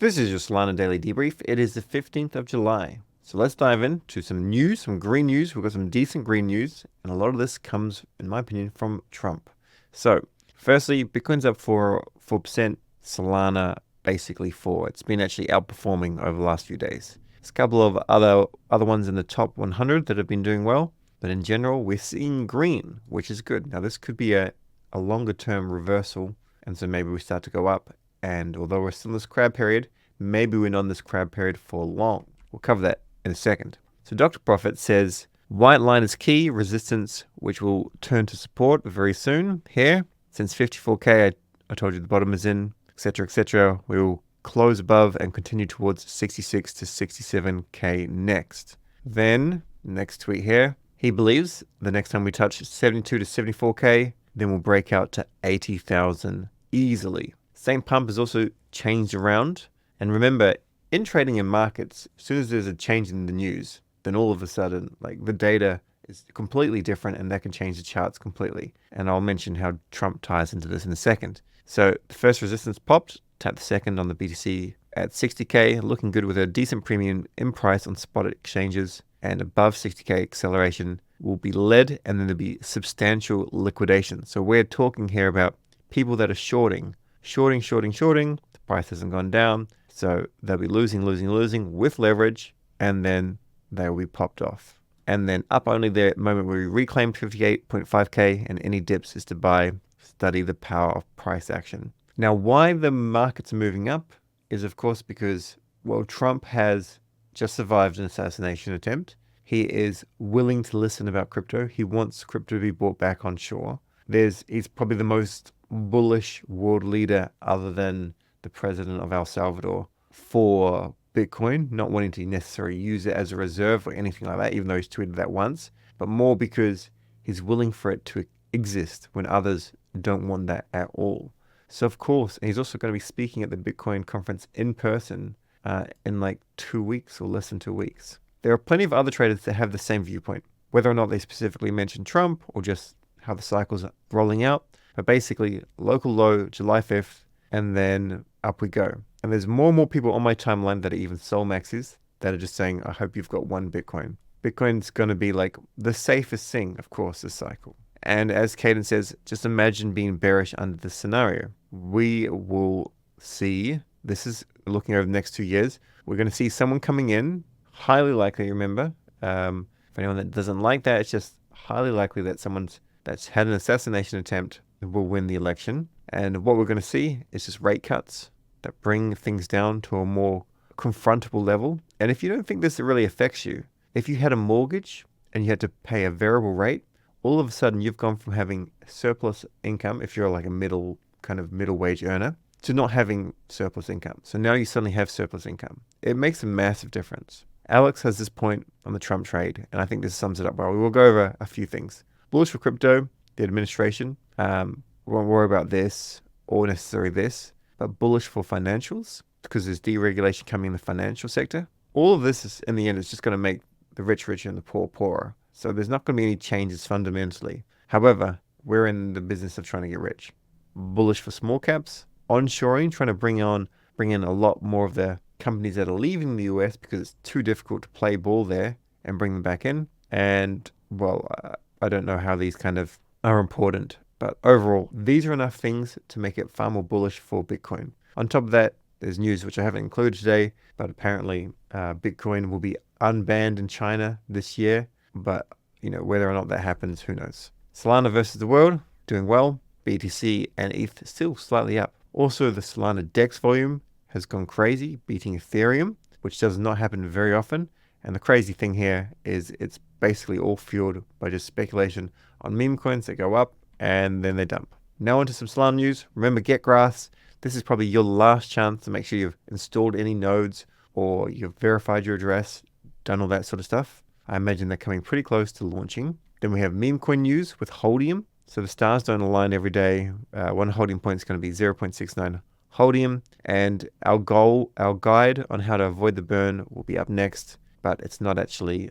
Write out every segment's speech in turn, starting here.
This is your Solana Daily Debrief. It is the 15th of July. So let's dive into some news, some green news. We've got some decent green news, and a lot of this comes, in my opinion, from Trump. So, firstly, Bitcoin's up 4%, Solana basically 4. It's been actually outperforming over the last few days. There's a couple of other ones in the top 100 that have been doing well, but in general, we're seeing green, which is good. Now, this could be a longer term reversal, and so maybe we start to go up. And although we're still in this crab period, maybe we're not in this crab period for long. We'll cover that in a second. So Dr. Profit says, white line is key, resistance, which will turn to support very soon. Here, since 54K, I told you the bottom is in, etc., etc. We will close above and continue towards 66 to 67K next. Then, next tweet here, he believes the next time we touch 72 to 74K, then we'll break out to 80,000 easily. Same pump has also changed around. And remember, in trading in markets, as soon as there's a change in the news, then all of a sudden, like the data is completely different and that can change the charts completely. And I'll mention how Trump ties into this in a second. So the first resistance popped, tap the second on the BTC at 60K, looking good with a decent premium in price on spot exchanges, and above 60K acceleration will be led, and then there'll be substantial liquidation. So we're talking here about people that are shorting, the price hasn't gone down, so they'll be losing with leverage, and then they will be popped off. And then up only the moment where we reclaimed 58.5K, and any dips is to buy. Study the power of price action. Now, why the markets are moving up is, of course, because, well, Trump has just survived an assassination attempt. He is willing to listen about crypto. He wants crypto to be brought back on shore. He's probably the most bullish world leader other than the president of El Salvador for Bitcoin, not wanting to necessarily use it as a reserve or anything like that, even though he's tweeted that once, but more because he's willing for it to exist when others don't want that at all. So of course, he's also going to be speaking at the Bitcoin conference in person in like 2 weeks or less than 2 weeks. There are plenty of other traders that have the same viewpoint, whether or not they specifically mention Trump or just how the cycles are rolling out. But basically, local low, July 5th, and then up we go. And there's more and more people on my timeline that are even Sol Maxes that are just saying, I hope you've got one Bitcoin. Bitcoin's going to be like the safest thing, of course, this cycle. And as Caden says, just imagine being bearish under this scenario. We will see, this is looking over the next 2 years, we're going to see someone coming in, highly likely, remember. For anyone that doesn't like that, it's just highly likely that someone that's had an assassination attempt will win the election. And what we're going to see is just rate cuts that bring things down to a more confrontable level. And if you don't think this really affects you, if you had a mortgage and you had to pay a variable rate, all of a sudden you've gone from having surplus income, if you're like a middle wage earner, to not having surplus income. So now you suddenly have surplus income. It makes a massive difference. Alex has this point on the Trump trade, and I think this sums it up well. We will go over a few things. Bullish for crypto, the administration. We won't worry about this or necessarily this, but bullish for financials because there's deregulation coming in the financial sector. All of this is, in the end, is just going to make the rich richer and the poor poorer. So there's not going to be any changes fundamentally. However, we're in the business of trying to get rich. Bullish for small caps, onshoring, trying to bring in a lot more of the companies that are leaving the US because it's too difficult to play ball there and bring them back in. And, well, I don't know how these kind of are important, but overall, these are enough things to make it far more bullish for Bitcoin. On top of that, there's news which I haven't included today, but apparently Bitcoin will be unbanned in China this year. But, whether or not that happens, who knows? Solana versus the world, doing well. BTC and ETH still slightly up. Also, the Solana DEX volume has gone crazy, beating Ethereum, which does not happen very often. And the crazy thing here is it's basically all fueled by just speculation on meme coins that go up and then they dump. Now onto some Solana news. Remember, get grass. This is probably your last chance to make sure you've installed any nodes or you've verified your address, done all that sort of stuff. I imagine they're coming pretty close to launching. Then we have meme coin news with Holdium. So the stars don't align every day. One Holdium point is going to be 0.69 Holdium. And our guide on how to avoid the burn will be up next, but it's not actually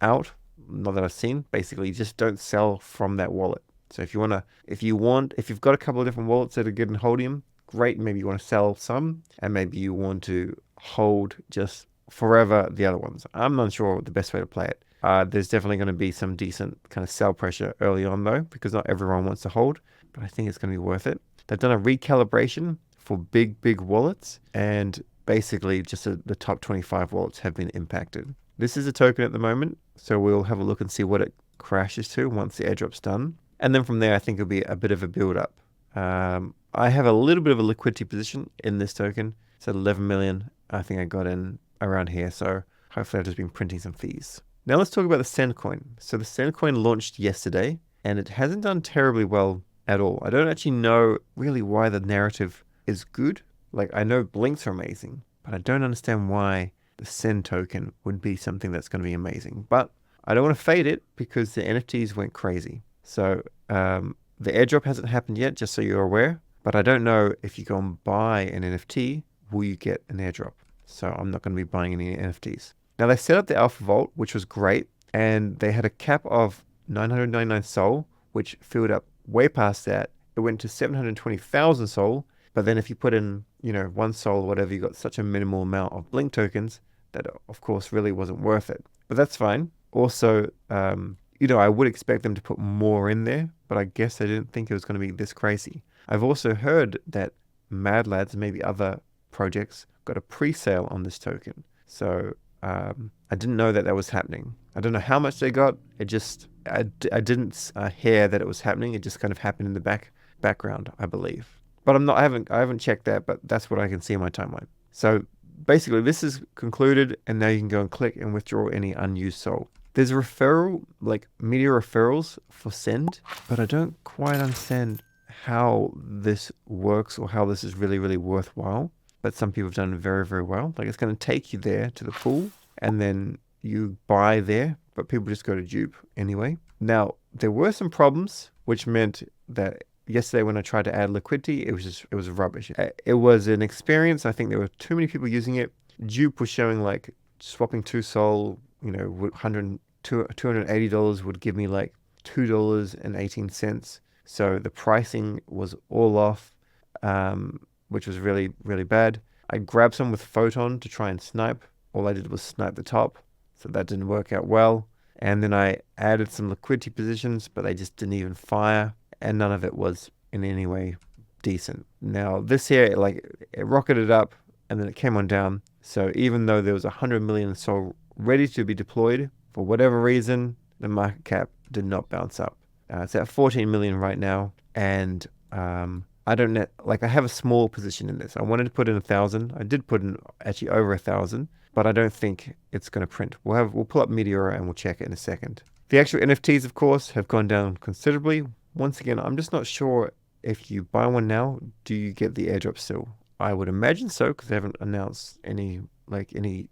out. Not that I've seen. Basically, just don't sell from that wallet. So if you've got a couple of different wallets that are good in Holdium, great. Maybe you want to sell some, and maybe you want to hold just forever the other ones. I'm not sure the best way to play it. There's definitely going to be some decent kind of sell pressure early on though, because not everyone wants to hold, but I think it's going to be worth it. They've done a recalibration for big wallets, and basically just the top 25 wallets have been impacted. This is a token at the moment, so we'll have a look and see what it crashes to once the airdrop's done. And then from there, I think it'll be a bit of a build up. I have a little bit of a liquidity position in this token. It's at 11 million. I think I got in around here, so hopefully I've just been printing some fees. Now let's talk about the Send coin. So the Send coin launched yesterday, and it hasn't done terribly well at all. I don't actually know really why the narrative is good. Like, I know Blinks are amazing, but I don't understand why the Send token would be something that's going to be amazing. But I don't want to fade it because the NFTs went crazy. So the airdrop hasn't happened yet, just so you're aware. But I don't know if you go and buy an NFT, will you get an airdrop? So I'm not going to be buying any NFTs. Now they set up the Alpha Vault, which was great. And they had a cap of 999 Sol, which filled up way past that. It went to 720,000 Sol. But then if you put in, 1 Sol or whatever, you got such a minimal amount of Blink tokens that, of course, really wasn't worth it. But that's fine. Also, I would expect them to put more in there, but I guess I didn't think it was going to be this crazy. I've also heard that Mad Lads, maybe other projects, got a pre-sale on this token. So I didn't know that was happening. I don't know how much they got. I didn't hear that it was happening. It just kind of happened in the background, I believe. But I haven't checked that, but that's what I can see in my timeline. So basically this is concluded, and now you can go and click and withdraw any unused Sol. There's a referral, like media referrals for Send, but I don't quite understand how this works or how this is really, really worthwhile. But some people have done very, very well. Like, it's going to take you there to the pool, and then you buy there, but people just go to Jup anyway. Now, there were some problems, which meant that yesterday when I tried to add liquidity, it was rubbish. It was an experience. I think there were too many people using it. Jup was showing like swapping 2 Sol, $280 would give me like $2.18. So the pricing was all off, which was really, really bad. I grabbed some with Photon to try and snipe. All I did was snipe the top, so that didn't work out well. And then I added some liquidity positions, but they just didn't even fire, and none of it was in any way decent. Now this here, it rocketed up, and then it came on down. So even though there was 100 million Sol ready to be deployed, for whatever reason, the market cap did not bounce up. It's at 14 million right now, and I don't know, I have a small position in this. I wanted to put in 1,000. I did put in actually over 1,000, but I don't think it's going to print. We'll pull up Meteor and we'll check it in a second. The actual NFTs, of course, have gone down considerably. Once again, I'm just not sure if you buy one now, do you get the airdrop still? I would imagine so, because they haven't announced any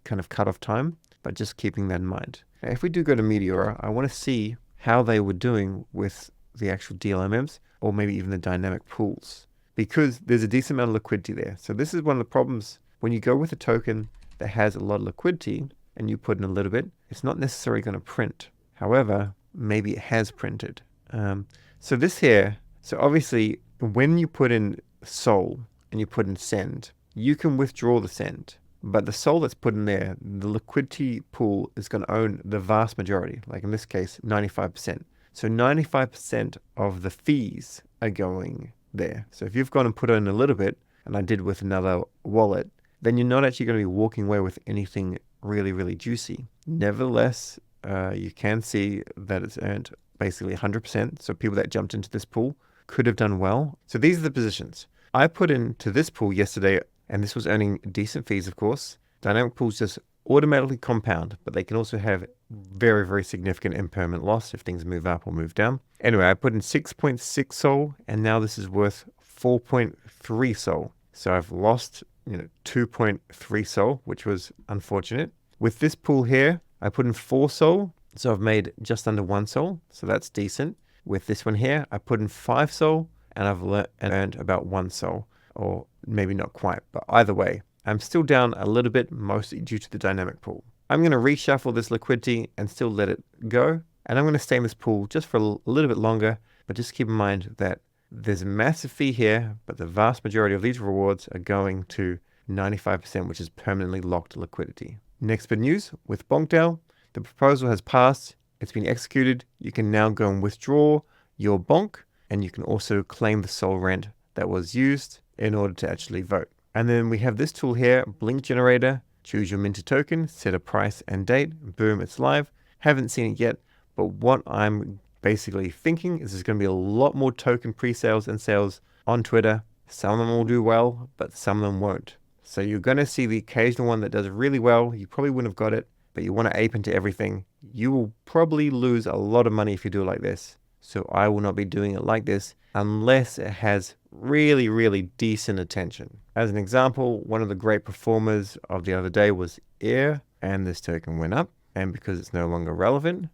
kind of cutoff time, but just keeping that in mind. Now, if we do go to Meteor, I want to see how they were doing with the actual DLMMs, or maybe even the dynamic pools, because there's a decent amount of liquidity there. So this is one of the problems when you go with a token that has a lot of liquidity and you put in a little bit, it's not necessarily going to print. However, maybe it has printed. So this here, so obviously when you put in Sol and you put in Send, you can withdraw the Send, but the Sol that's put in there, the liquidity pool is going to own the vast majority, like in this case, 95%. So 95% of the fees are going there. So if you've gone and put in a little bit, and I did with another wallet, then you're not actually going to be walking away with anything really, really juicy. Nevertheless, you can see that it's earned basically 100%. So people that jumped into this pool could have done well. So these are the positions. I put into this pool yesterday, and this was earning decent fees, of course. Dynamic pools just automatically compound, but they can also have very, very significant impermanent loss if things move up or move down. Anyway, I put in 6.6 Sol, and now this is worth 4.3 Sol. So I've lost 2.3 Sol, which was unfortunate. With this pool here, I put in 4 Sol, so I've made just under 1 Sol, so that's decent. With this one here, I put in 5 Sol, and I've earned about 1 Sol, or maybe not quite, but either way, I'm still down a little bit, mostly due to the dynamic pool. I'm going to reshuffle this liquidity and still let it go, and I'm going to stay in this pool just for a little bit longer, but just keep in mind that There's a massive fee here, but the vast majority of these rewards are going to 95%, which is permanently locked liquidity. Next bit of news with Bonkdale. The proposal has passed. It's been executed. You can now go and withdraw your bonk, and you can also claim the Sol rent that was used in order to actually vote. And then we have this tool here, Blink Generator. Choose your minted token, set a price and date. Boom, it's live. Haven't seen it yet, but what I'm basically thinking is there's going to be a lot more token pre-sales and sales on Twitter. Some of them will do well, but some of them won't. So you're going to see the occasional one that does really well. You probably wouldn't have got it, but you want to ape into everything. You will probably lose a lot of money if you do it like this. So I will not be doing it like this unless it has really, really decent attention. As an example, one of the great performers of the other day was Air, and this token went up. And because it's no longer relevant,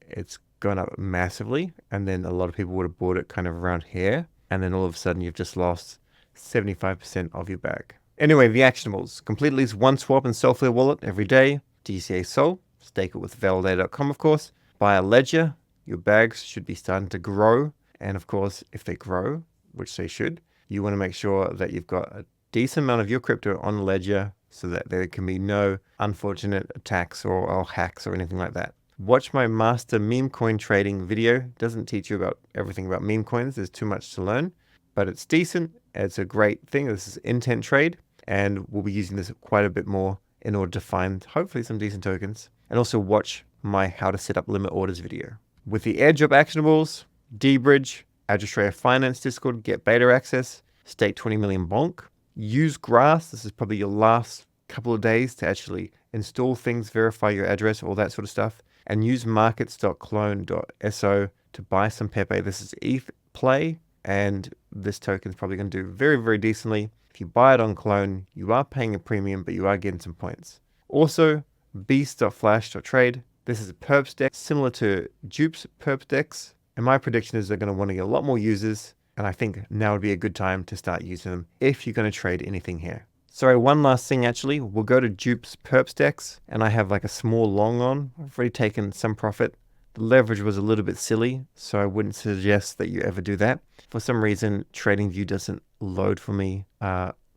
it's gone up massively. And then a lot of people would have bought it kind of around here. And then all of a sudden you've just lost 75% of your bag. Anyway, the actionables. Complete at least one swap in Solflare wallet every day. DCA Sol. Stake it with validator.com, of course. Buy a ledger. Your bags should be starting to grow. And of course, if they grow, which they should, you want to make sure that you've got a decent amount of your crypto on ledger so that there can be no unfortunate attacks or hacks or anything like that. Watch my master meme coin trading video. It doesn't teach you about everything about meme coins. There's too much to learn, but it's decent. It's a great thing. This is intent trade, and we'll be using this quite a bit more in order to find hopefully some decent tokens. And also watch my how to set up limit orders video. With the airdrop actionables, Dbridge, Australia Finance Discord, get beta access, stake 20 million bonk, use Grass. This is probably your last couple of days to actually install things, verify your address, all that sort of stuff, and use markets.clone.so to buy some Pepe. This is ETH play, and this token is probably going to do very, very decently. If you buy it on Clone, you are paying a premium, but you are getting some points. Also, beast.flash.trade. This is a perps deck similar to Jup's perps decks. And my prediction is they're going to want to get a lot more users. And I think now would be a good time to start using them if you're going to trade anything here. Sorry, one last thing actually. We'll go to Jup's perps decks, and I have like a small long on. I've already taken some profit. The leverage was a little bit silly, so I wouldn't suggest that you ever do that. For some reason, TradingView doesn't load for me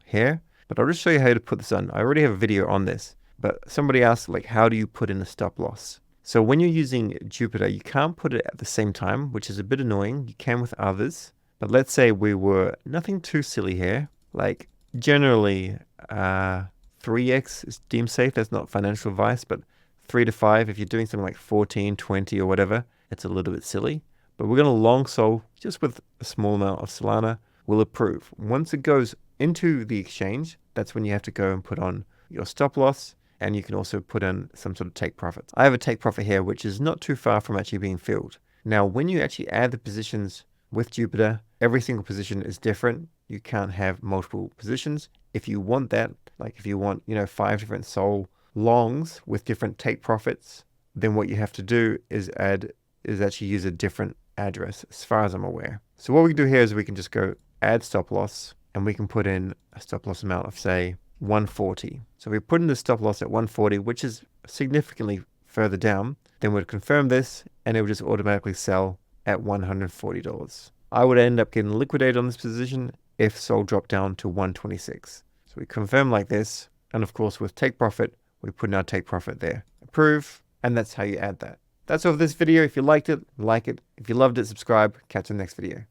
here. But I'll just show you how to put this on. I already have a video on this. But somebody asked, like, how do you put in a stop loss? So when you're using Jupiter, you can't put it at the same time, which is a bit annoying. You can with others. But let's say we were nothing too silly here. Like generally 3x is deemed safe. That's not financial advice, but 3 to 5, if you're doing something like 14, 20 or whatever, it's a little bit silly. But we're going to long Sol just with a small amount of Solana. We'll approve. Once it goes into the exchange, that's when you have to go and put on your stop loss. And you can also put in some sort of take profit. I have a take profit here, which is not too far from actually being filled. Now, when you actually add the positions with Jupiter, every single position is different. You can't have multiple positions. If you want that, like if you want, 5 different Sol longs with different take profits, then what you have to do is actually use a different address, as far as I'm aware. So what we can do here is we can just go add stop loss, and we can put in a stop loss amount of, say, 140. So we put in the stop loss at 140, which is significantly further down. Then we'd confirm this, and it would just automatically sell at $140. I would end up getting liquidated on this position if Sol dropped down to 126. So we confirm like this, and of course with take profit, we put in our take profit there. Approve, and that's how you add that. That's all for this video. If you liked it, like it. If you loved it, subscribe. Catch you in the next video.